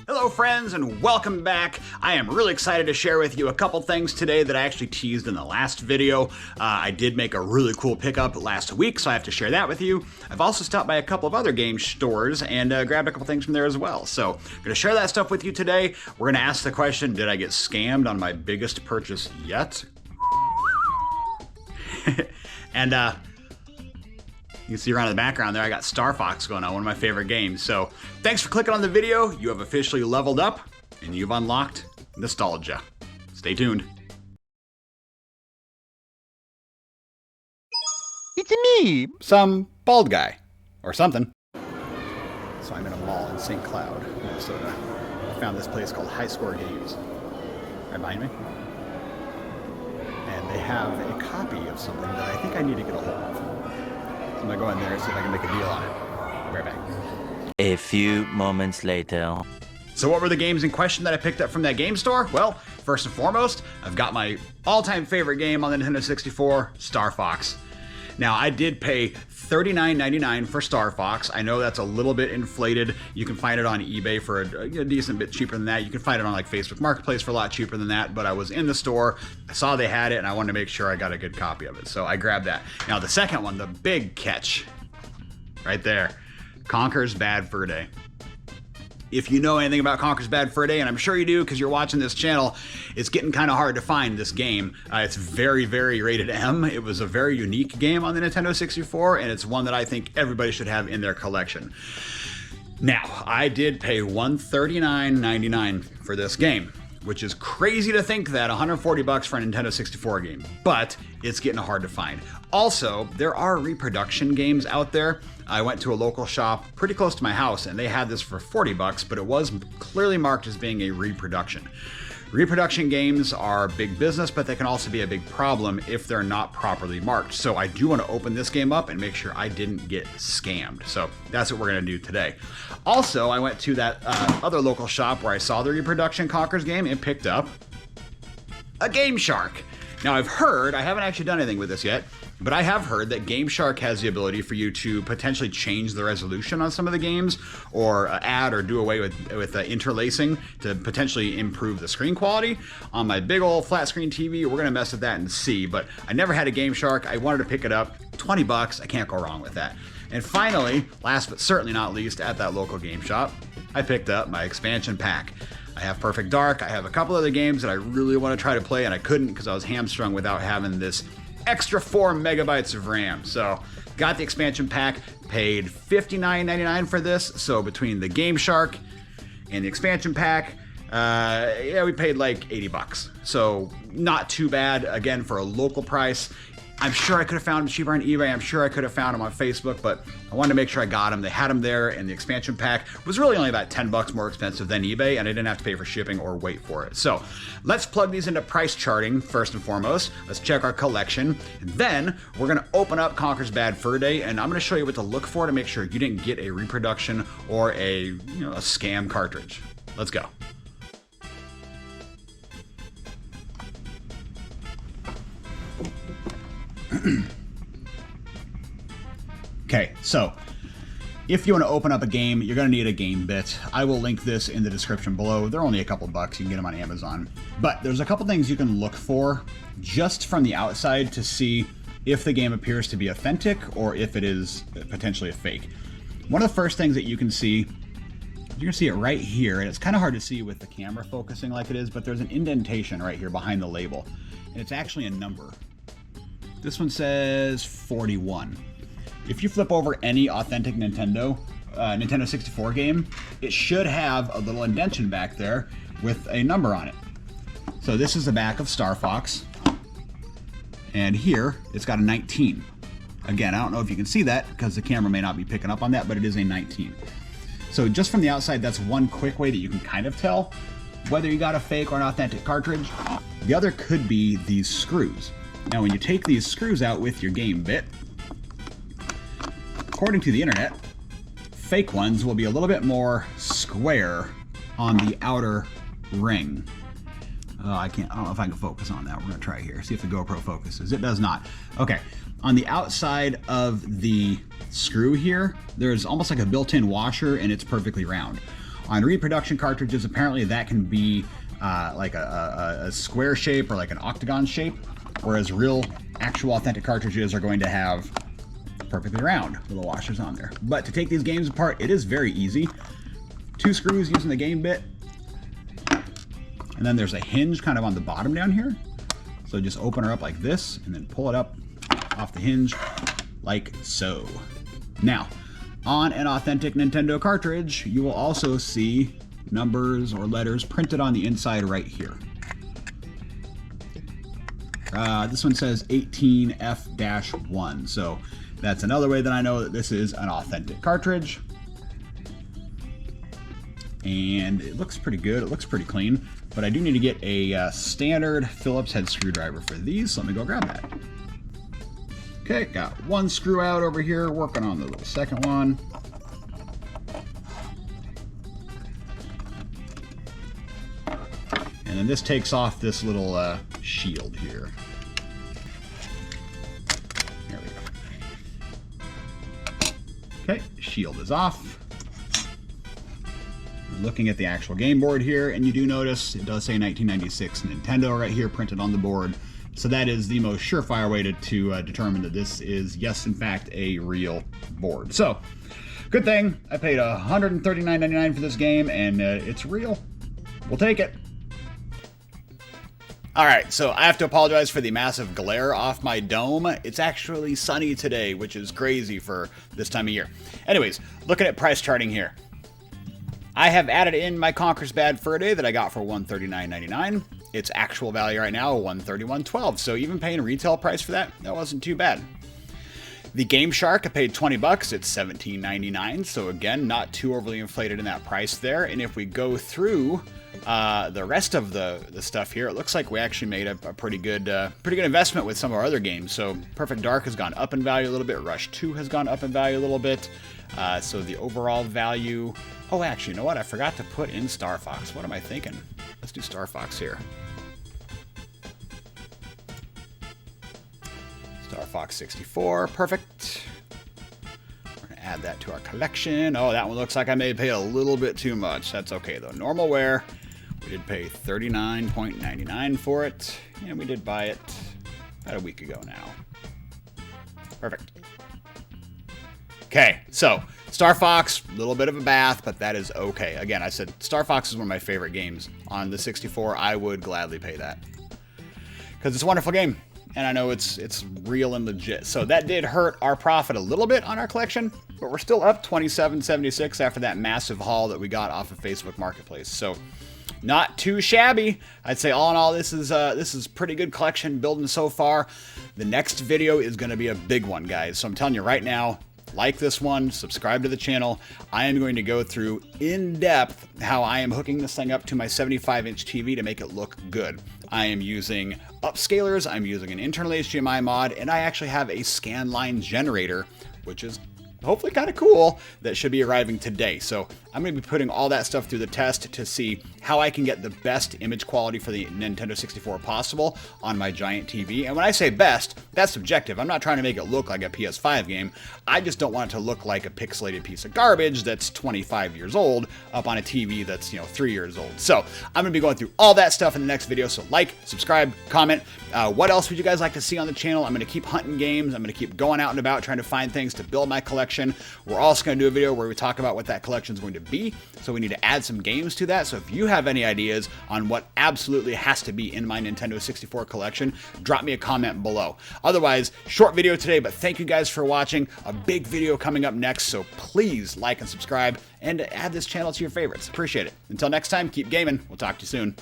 Hello friends and welcome back. I am really excited to share with you a couple things today that I actually teased in the last video. I did make a really cool pickup last week, so I have to share that with you. I've also stopped by a couple of other game stores and grabbed a couple things from there as well. So I'm going to share that stuff with you today. We're going to ask the question, did I get scammed on my biggest purchase yet? And you can see around in the background there, I got Star Fox going on, one of my favorite games. So thanks for clicking on the video. You have officially leveled up and you've unlocked nostalgia. Stay tuned. It's me, Some bald guy or something. So I'm in a mall in St. Cloud, Minnesota. I found this place called High Score Games right behind me. And they have a copy of something that I think I need to get a hold of. I'm gonna go in there and see if I can make a deal on it. Right back. A few moments later. So what were the games in question that I picked up from that game store? Well, first and foremost, I've got my all-time favorite game on the Nintendo 64, Star Fox. Now, I did pay $39.99 for Star Fox. I know that's a little bit inflated. You can find it on eBay for a decent bit cheaper than that. You can find it on like Facebook Marketplace for a lot cheaper than that, but I was in the store, I saw they had it, and I wanted to make sure I got a good copy of it, so I grabbed that. Now, the second one, the big catch, right there, Conker's Bad Fur Day. If you know anything about Conker's Bad Fur Day, and I'm sure you do because you're watching this channel, it's getting kind of hard to find this game. It's very, very rated M. It was a very unique game on the Nintendo 64, and it's one that I think everybody should have in their collection. Now, I did pay $139.99 for this game, which is crazy to think that, $140 for a Nintendo 64 game, but it's getting hard to find. Also, there are reproduction games out there. I went to a local shop pretty close to my house and they had this for $40, but it was clearly marked as being a reproduction. Reproduction games are big business, but they can also be a big problem if they're not properly marked. So I do want to open this game up and make sure I didn't get scammed. So that's what we're going to do today. Also, I went to that other local shop where I saw the reproduction Conker's game and picked up a Game Shark. Now I've heard, I haven't actually done anything with this yet, but I have heard that Game Shark has the ability for you to potentially change the resolution on some of the games, or add or do away with interlacing to potentially improve the screen quality. On my big old flat screen TV, we're gonna mess with that and see, but I never had a Game Shark. I wanted to pick it up, $20, I can't go wrong with that. And finally, last but certainly not least, at that local game shop, I picked up my expansion pack. I have Perfect Dark, I have a couple other games that I really want to try to play and I couldn't because I was hamstrung without having this extra 4 megabytes of RAM. So got the expansion pack, paid $59.99 for this. So between the Game Shark and the expansion pack, yeah, we paid like $80. So not too bad, again, for a local price. I'm sure I could have found them cheaper on eBay. I'm sure I could have found them on Facebook, but I wanted to make sure I got them. They had them there, and the expansion pack was really only about $10 more expensive than eBay, and I didn't have to pay for shipping or wait for it. So let's plug these into price charting first and foremost. Let's check our collection. And then we're going to open up Conker's Bad Fur Day, and I'm going to show you what to look for to make sure you didn't get a reproduction or a scam cartridge. Let's go. Okay, so if you want to open up a game, you're going to need a game bit. I will link this in the description below. They're only a couple bucks. You can get them on Amazon. But there's a couple things you can look for just from the outside to see if the game appears to be authentic or if it is potentially a fake. One of the first things that you can see it right here, and it's kind of hard to see with the camera focusing like it is, but there's an indentation right here behind the label, and it's actually a number. This one says 41. If you flip over any authentic Nintendo 64 game, it should have a little indentation back there with a number on it. So this is the back of Star Fox, and here it's got a 19. Again, I don't know if you can see that because the camera may not be picking up on that, but it is a 19. So just from the outside, that's one quick way that you can kind of tell whether you got a fake or an authentic cartridge. The other could be these screws. Now, when you take these screws out with your game bit, according to the internet, fake ones will be a little bit more square on the outer ring. I don't know if I can focus on that. We're gonna try here, see if the GoPro focuses. It does not. Okay, on the outside of the screw here, there's almost like a built-in washer and it's perfectly round. On reproduction cartridges, apparently that can be like a square shape or like an octagon shape, whereas real, actual, authentic cartridges are going to have perfectly round little washers on there. But to take these games apart, it is very easy. 2 screws using the game bit, and then there's a hinge kind of on the bottom down here. So just open her up like this, and then pull it up off the hinge like so. Now, on an authentic Nintendo cartridge, you will also see numbers or letters printed on the inside right here. This one says 18F-1, so that's another way that I know that this is an authentic cartridge. And it looks pretty good, it looks pretty clean, but I do need to get a standard Phillips head screwdriver for these, so let me go grab that. Okay, got one screw out over here, working on the little second one. And then this takes off this little shield here. There we go. Okay, shield is off. We're looking at the actual game board here, and you do notice it does say 1996 Nintendo right here printed on the board. So that is the most surefire way to determine that this is, yes, in fact, a real board. So, good thing I paid $139.99 for this game, and it's real. We'll take it. Alright, so I have to apologize for the massive glare off my dome. It's actually sunny today, which is crazy for this time of year. Anyways, looking at price charting here. I have added in my Conker's Bad Fur Day that I got for $139.99. Its actual value right now, $131.12. So even paying retail price for that wasn't too bad. The Game Shark, I paid $20. It's $17.99. So again, not too overly inflated in that price there. And if we go through the rest of the stuff here, it looks like we actually made a pretty good investment with some of our other games. So Perfect Dark has gone up in value a little bit. Rush 2 has gone up in value a little bit. So the overall value... Oh, actually, you know what? I forgot to put in Star Fox. What am I thinking? Let's do Star Fox here. Star Fox 64. Perfect. We're going to add that to our collection. Oh, that one looks like I may pay a little bit too much. That's okay, though. Normal wear. We did pay $39.99 for it. And we did buy it about a week ago now. Perfect. Okay, so Star Fox, a little bit of a bath, but that is okay. Again, I said Star Fox is one of my favorite games. On the 64, I would gladly pay that. Because it's a wonderful game, and I know it's real and legit. So that did hurt our profit a little bit on our collection, but we're still up $27.76 after that massive haul that we got off of Facebook Marketplace. So not too shabby. I'd say all in all, this is pretty good collection building so far. The next video is going to be a big one, guys. So I'm telling you right now, like this one, subscribe to the channel. I am going to go through in depth how I am hooking this thing up to my 75-inch TV to make it look good. I am using upscalers, I'm using an internal HDMI mod, and I actually have a scan line generator, which is hopefully kind of cool, that should be arriving today. So I'm going to be putting all that stuff through the test to see how I can get the best image quality for the Nintendo 64 possible on my giant TV. And when I say best, that's subjective. I'm not trying to make it look like a PS5 game. I just don't want it to look like a pixelated piece of garbage that's 25 years old up on a TV that's, 3 years old. So I'm going to be going through all that stuff in the next video. So like, subscribe, comment. What else would you guys like to see on the channel? I'm going to keep hunting games. I'm going to keep going out and about trying to find things to build my collection. We're also going to do a video where we talk about what that collection is going to be. So we need to add some games to that. So if you have any ideas on what absolutely has to be in my Nintendo 64 collection, drop me a comment below. Otherwise, short video today, but thank you guys for watching. A big video coming up next. So please like and subscribe and add this channel to your favorites. Appreciate it. Until next time, keep gaming. We'll talk to you soon.